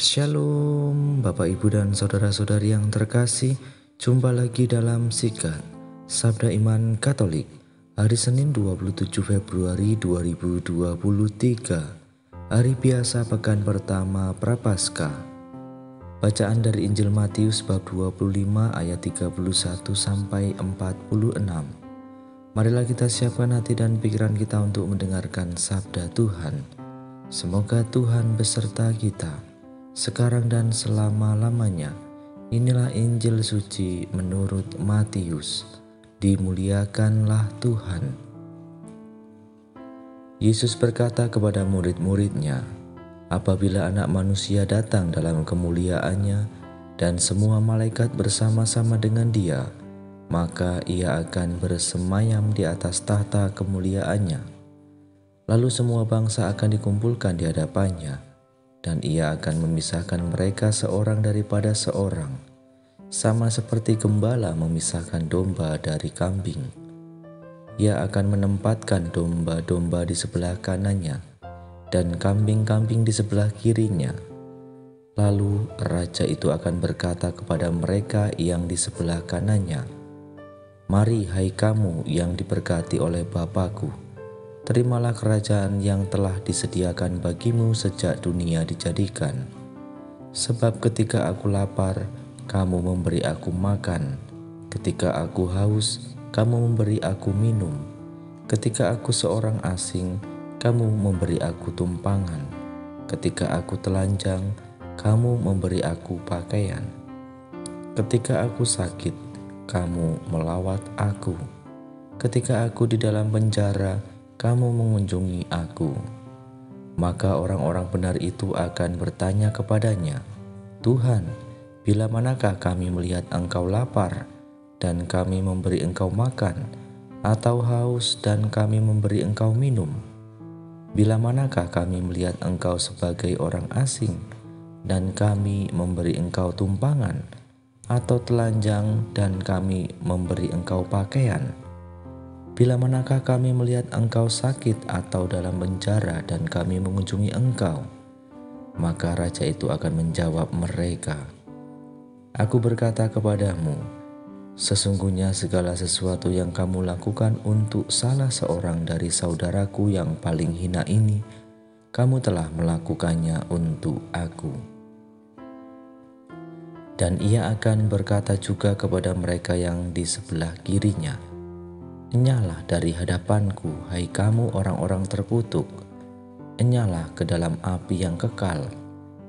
Shalom Bapak Ibu dan Saudara-saudari yang terkasih. Jumpa lagi dalam Sikat Sabda Iman Katolik hari Senin 27 Februari 2023, hari biasa pekan pertama Prapaskah. Bacaan dari Injil Matius bab 25 ayat 31 sampai 46. Marilah kita siapkan hati dan pikiran kita untuk mendengarkan sabda Tuhan. Semoga Tuhan beserta kita sekarang dan selama-lamanya. Inilah Injil suci menurut Matius. Dimuliakanlah Tuhan. Yesus berkata kepada murid-muridnya, apabila Anak Manusia datang dalam kemuliaannya dan semua malaikat bersama-sama dengan Dia, maka Ia akan bersemayam di atas tahta kemuliaannya. Lalu semua bangsa akan dikumpulkan di hadapannya, dan Ia akan memisahkan mereka seorang daripada seorang, sama seperti gembala memisahkan domba dari kambing. Ia akan menempatkan domba-domba di sebelah kanannya, dan kambing-kambing di sebelah kirinya. Lalu raja itu akan berkata kepada mereka yang di sebelah kanannya, mari hai kamu yang diberkati oleh Bapa-Ku, terimalah kerajaan yang telah disediakan bagimu sejak dunia dijadikan. Sebab ketika aku lapar, kamu memberi aku makan. Ketika aku haus, kamu memberi aku minum. Ketika aku seorang asing, kamu memberi aku tumpangan. Ketika aku telanjang, kamu memberi aku pakaian. Ketika aku sakit, kamu melawat aku. Ketika aku di dalam penjara, kamu mengunjungi aku. Maka orang-orang benar itu akan bertanya kepadanya, Tuhan, bila manakah kami melihat Engkau lapar dan kami memberi Engkau makan, atau haus dan kami memberi Engkau minum? Bila manakah kami melihat Engkau sebagai orang asing dan kami memberi Engkau tumpangan, atau telanjang dan kami memberi Engkau pakaian? Bila manakah kami melihat Engkau sakit atau dalam penjara dan kami mengunjungi Engkau? Maka raja itu akan menjawab mereka, aku berkata kepadamu, sesungguhnya segala sesuatu yang kamu lakukan untuk salah seorang dari saudaraku yang paling hina ini, kamu telah melakukannya untuk aku. Dan ia akan berkata juga kepada mereka yang di sebelah kirinya, enyalah dari hadapanku, hai kamu orang-orang terkutuk, enyalah ke dalam api yang kekal,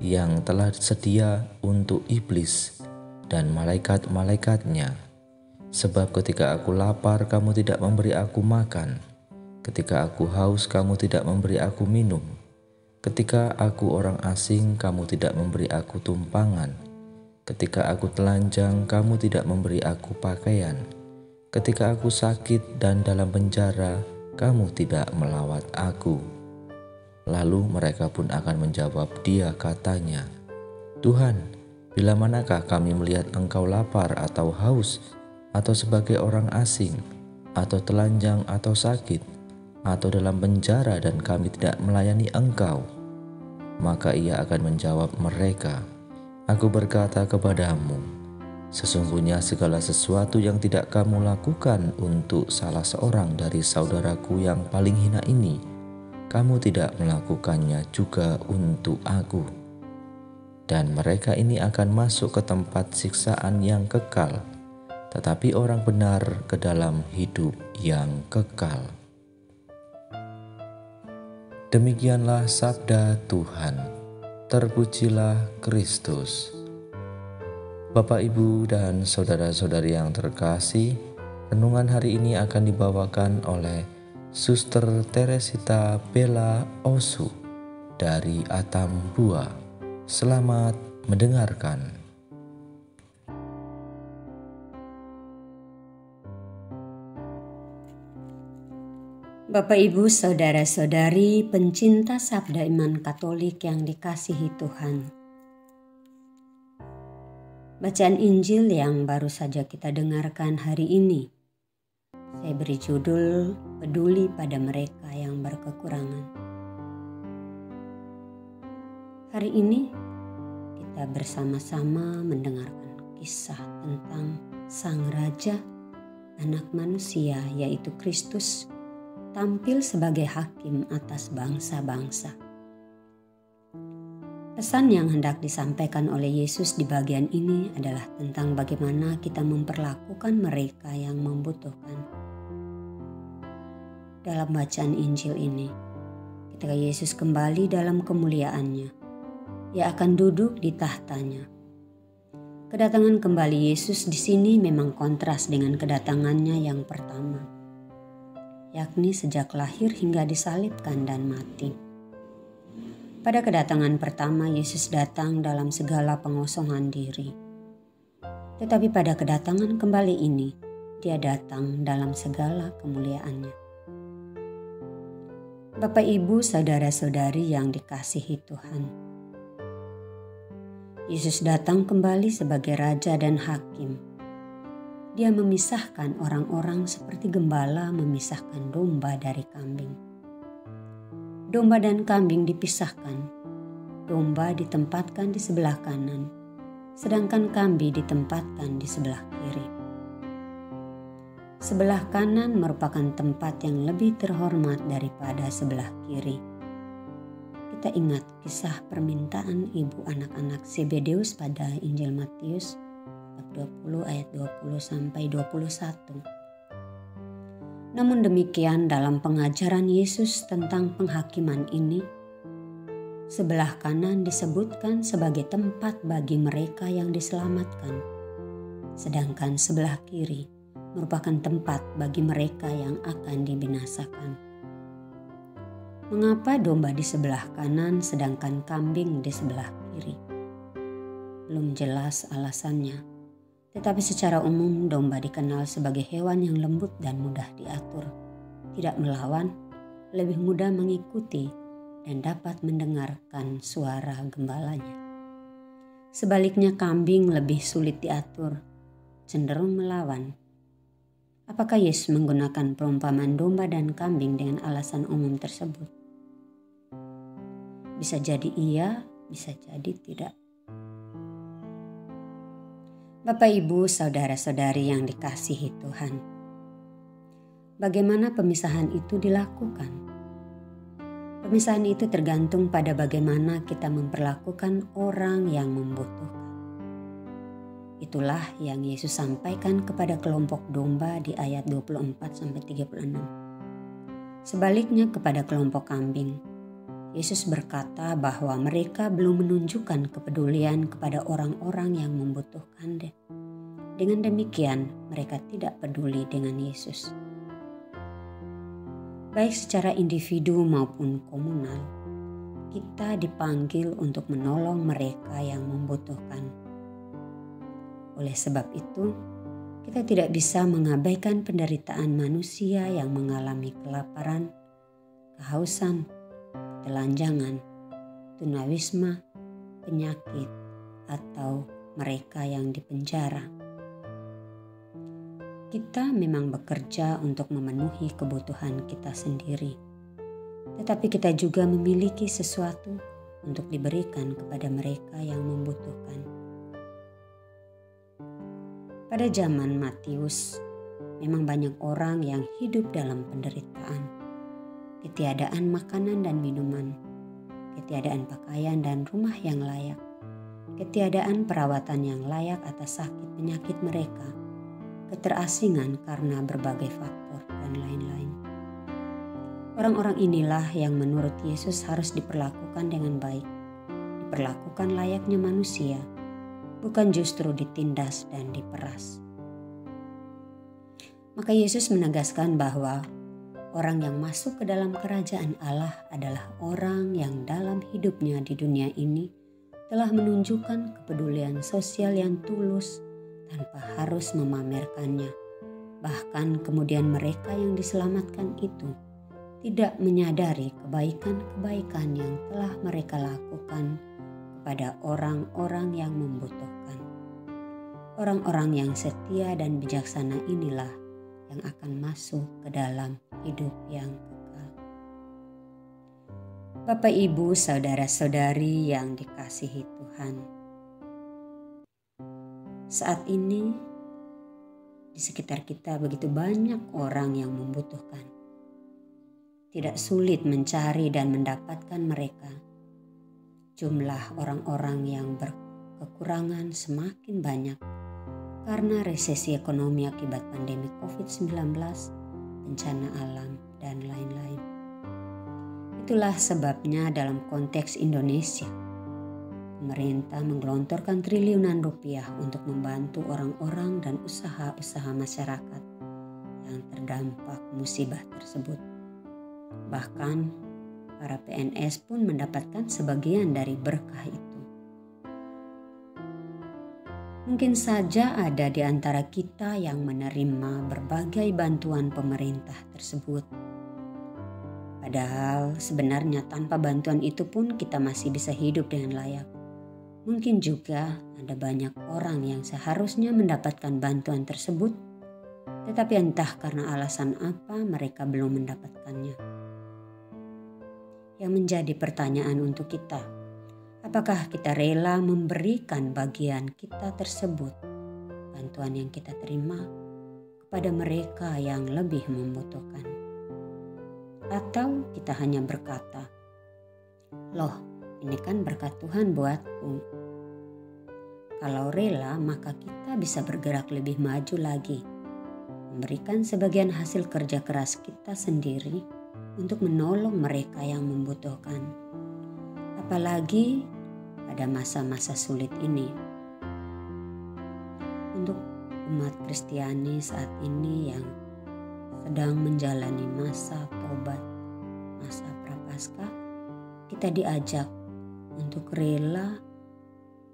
yang telah sedia untuk iblis dan malaikat-malaikatnya. Sebab ketika aku lapar, kamu tidak memberi aku makan. Ketika aku haus, kamu tidak memberi aku minum. Ketika aku orang asing, kamu tidak memberi aku tumpangan. Ketika aku telanjang, kamu tidak memberi aku pakaian. Ketika aku sakit dan dalam penjara, kamu tidak melawat aku. Lalu mereka pun akan menjawab dia katanya, Tuhan, bila manakah kami melihat Engkau lapar atau haus, atau sebagai orang asing, atau telanjang atau sakit, atau dalam penjara dan kami tidak melayani Engkau? Maka ia akan menjawab mereka, aku berkata kepadamu, sesungguhnya segala sesuatu yang tidak kamu lakukan untuk salah seorang dari saudaraku yang paling hina ini, kamu tidak melakukannya juga untuk aku. Dan mereka ini akan masuk ke tempat siksaan yang kekal, tetapi orang benar ke dalam hidup yang kekal. Demikianlah sabda Tuhan. Terpujilah Kristus. Bapak, Ibu, dan saudara-saudari yang terkasih, renungan hari ini akan dibawakan oleh Suster Teresita Bella Osu dari Atambua. Selamat mendengarkan. Bapak, Ibu, saudara-saudari pencinta Sabda Iman Katolik yang dikasihi Tuhan. Bacaan Injil yang baru saja kita dengarkan hari ini, saya beri judul peduli pada mereka yang berkekurangan. Hari ini kita bersama-sama mendengarkan kisah tentang Sang Raja, Anak Manusia yaitu Kristus, tampil sebagai hakim atas bangsa-bangsa. Pesan yang hendak disampaikan oleh Yesus di bagian ini adalah tentang bagaimana kita memperlakukan mereka yang membutuhkan. Dalam bacaan Injil ini, ketika Yesus kembali dalam kemuliaannya, Ia akan duduk di tahtanya. Kedatangan kembali Yesus di sini memang kontras dengan kedatangannya yang pertama, yakni sejak lahir hingga disalibkan dan mati. Pada kedatangan pertama, Yesus datang dalam segala pengosongan diri. Tetapi pada kedatangan kembali ini, Dia datang dalam segala kemuliaannya. Bapak, Ibu, saudara-saudari yang dikasihi Tuhan, Yesus datang kembali sebagai Raja dan Hakim. Dia memisahkan orang-orang seperti gembala memisahkan domba dari kambing. Domba dan kambing dipisahkan. Domba ditempatkan di sebelah kanan, sedangkan kambing ditempatkan di sebelah kiri. Sebelah kanan merupakan tempat yang lebih terhormat daripada sebelah kiri. Kita ingat kisah permintaan ibu anak-anak Zebedeus pada Injil Matius bab 20 ayat 20 sampai 21. Namun demikian, dalam pengajaran Yesus tentang penghakiman ini, sebelah kanan disebutkan sebagai tempat bagi mereka yang diselamatkan, sedangkan sebelah kiri merupakan tempat bagi mereka yang akan dibinasakan. Mengapa domba di sebelah kanan sedangkan kambing di sebelah kiri? Belum jelas alasannya, tetapi secara umum domba dikenal sebagai hewan yang lembut dan mudah diatur, tidak melawan, lebih mudah mengikuti, dan dapat mendengarkan suara gembalanya. Sebaliknya kambing lebih sulit diatur, cenderung melawan. Apakah Yesus menggunakan perumpamaan domba dan kambing dengan alasan umum tersebut? Bisa jadi iya, bisa jadi tidak. Bapak, Ibu, saudara-saudari yang dikasihi Tuhan, bagaimana pemisahan itu dilakukan? Pemisahan itu tergantung pada bagaimana kita memperlakukan orang yang membutuhkan. Itulah yang Yesus sampaikan kepada kelompok domba di ayat 24-36. Sebaliknya kepada kelompok kambing, Yesus berkata bahwa mereka belum menunjukkan kepedulian kepada orang-orang yang membutuhkan. Dengan demikian, mereka tidak peduli dengan Yesus. Baik secara individu maupun komunal, kita dipanggil untuk menolong mereka yang membutuhkan. Oleh sebab itu, kita tidak bisa mengabaikan penderitaan manusia yang mengalami kelaparan, kehausan, telanjangan, tunawisma, penyakit, atau mereka yang dipenjara. Kita memang bekerja untuk memenuhi kebutuhan kita sendiri, tetapi kita juga memiliki sesuatu untuk diberikan kepada mereka yang membutuhkan. Pada zaman Matius, memang banyak orang yang hidup dalam penderitaan. Ketiadaan makanan dan minuman, ketiadaan pakaian dan rumah yang layak, ketiadaan perawatan yang layak atas sakit penyakit mereka, keterasingan karena berbagai faktor, dan lain-lain. Orang-orang inilah yang menurut Yesus harus diperlakukan dengan baik, diperlakukan layaknya manusia, bukan justru ditindas dan diperas. Maka Yesus menegaskan bahwa orang yang masuk ke dalam kerajaan Allah adalah orang yang dalam hidupnya di dunia ini telah menunjukkan kepedulian sosial yang tulus tanpa harus memamerkannya. Bahkan kemudian mereka yang diselamatkan itu tidak menyadari kebaikan-kebaikan yang telah mereka lakukan kepada orang-orang yang membutuhkan. Orang-orang yang setia dan bijaksana inilah yang akan masuk ke dalam hidup yang kekal. Bapak, Ibu, saudara-saudari yang dikasihi Tuhan, Saat ini di sekitar kita begitu banyak orang yang membutuhkan. Tidak sulit mencari dan mendapatkan mereka. Jumlah orang-orang yang berkekurangan semakin banyak karena resesi ekonomi akibat pandemi COVID-19, bencana alam, dan lain-lain. Itulah sebabnya dalam konteks Indonesia, pemerintah menggelontorkan triliunan rupiah untuk membantu orang-orang dan usaha-usaha masyarakat yang terdampak musibah tersebut. Bahkan para PNS pun mendapatkan sebagian dari berkah itu. Mungkin saja ada di antara kita yang menerima berbagai bantuan pemerintah tersebut. Padahal sebenarnya tanpa bantuan itu pun kita masih bisa hidup dengan layak. Mungkin juga ada banyak orang yang seharusnya mendapatkan bantuan tersebut, tetapi entah karena alasan apa mereka belum mendapatkannya. Yang menjadi pertanyaan untuk kita, apakah kita rela memberikan bagian kita tersebut, bantuan yang kita terima, kepada mereka yang lebih membutuhkan? Atau kita hanya berkata, "Loh, ini kan berkat Tuhan buatku." Kalau rela, maka kita bisa bergerak lebih maju lagi, memberikan sebagian hasil kerja keras kita sendiri untuk menolong mereka yang membutuhkan. Apalagi pada masa-masa sulit ini. Untuk umat Kristiani saat ini yang sedang menjalani masa tobat, masa prapaskah, kita diajak untuk rela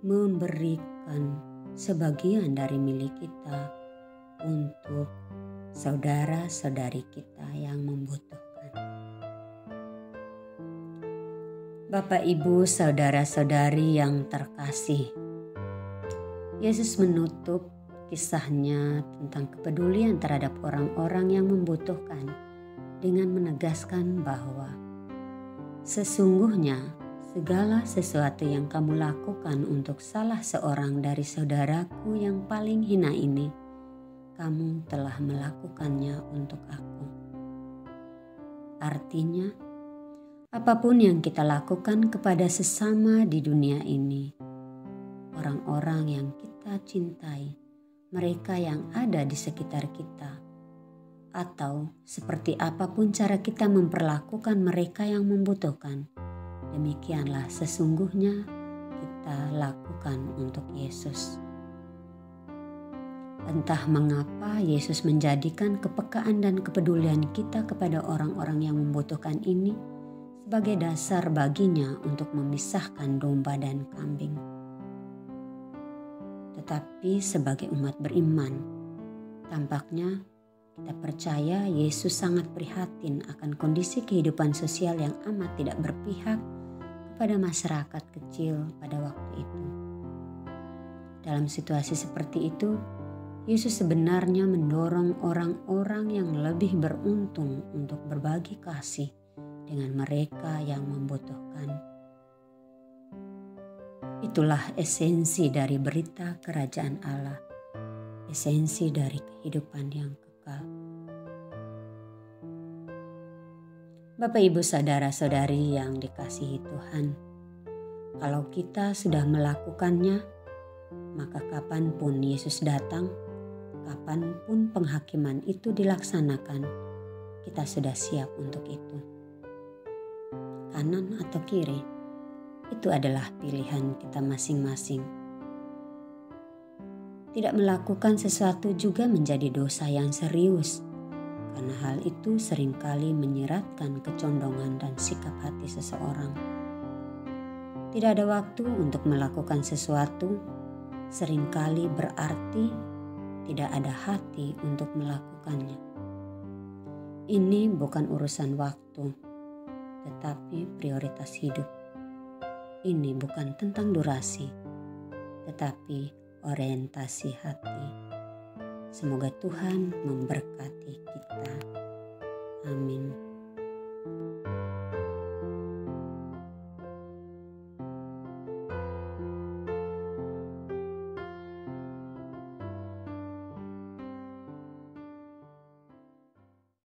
memberikan sebagian dari milik kita untuk saudara-saudari kita yang membutuhkan. Bapak, Ibu, saudara-saudari yang terkasih, Yesus menutup kisahnya tentang kepedulian terhadap orang-orang yang membutuhkan dengan menegaskan bahwa sesungguhnya segala sesuatu yang kamu lakukan untuk salah seorang dari saudaraku yang paling hina ini, kamu telah melakukannya untuk aku. Artinya, apapun yang kita lakukan kepada sesama di dunia ini, orang-orang yang kita cintai, mereka yang ada di sekitar kita, atau seperti apapun cara kita memperlakukan mereka yang membutuhkan, demikianlah sesungguhnya kita lakukan untuk Yesus. Entah mengapa Yesus menjadikan kepekaan dan kepedulian kita kepada orang-orang yang membutuhkan ini sebagai dasar baginya untuk memisahkan domba dan kambing. Tetapi sebagai umat beriman, tampaknya kita percaya Yesus sangat prihatin akan kondisi kehidupan sosial yang amat tidak berpihak kepada masyarakat kecil pada waktu itu. Dalam situasi seperti itu, Yesus sebenarnya mendorong orang-orang yang lebih beruntung untuk berbagi kasih dengan mereka yang membutuhkan. Itulah esensi dari berita kerajaan Allah, esensi dari kehidupan yang kekal. Bapak, Ibu, saudara-saudari yang dikasihi Tuhan, kalau kita sudah melakukannya, maka kapanpun Yesus datang, kapanpun penghakiman itu dilaksanakan, kita sudah siap untuk itu. Kanan atau kiri, itu adalah pilihan kita masing-masing. Tidak melakukan sesuatu juga menjadi dosa yang serius, karena hal itu seringkali menyeratkan kecondongan dan sikap hati seseorang. Tidak ada waktu untuk melakukan sesuatu seringkali berarti tidak ada hati untuk melakukannya. Ini bukan urusan waktu, tetapi prioritas hidup. Ini bukan tentang durasi, tetapi orientasi hati. Semoga Tuhan memberkati kita. Amin.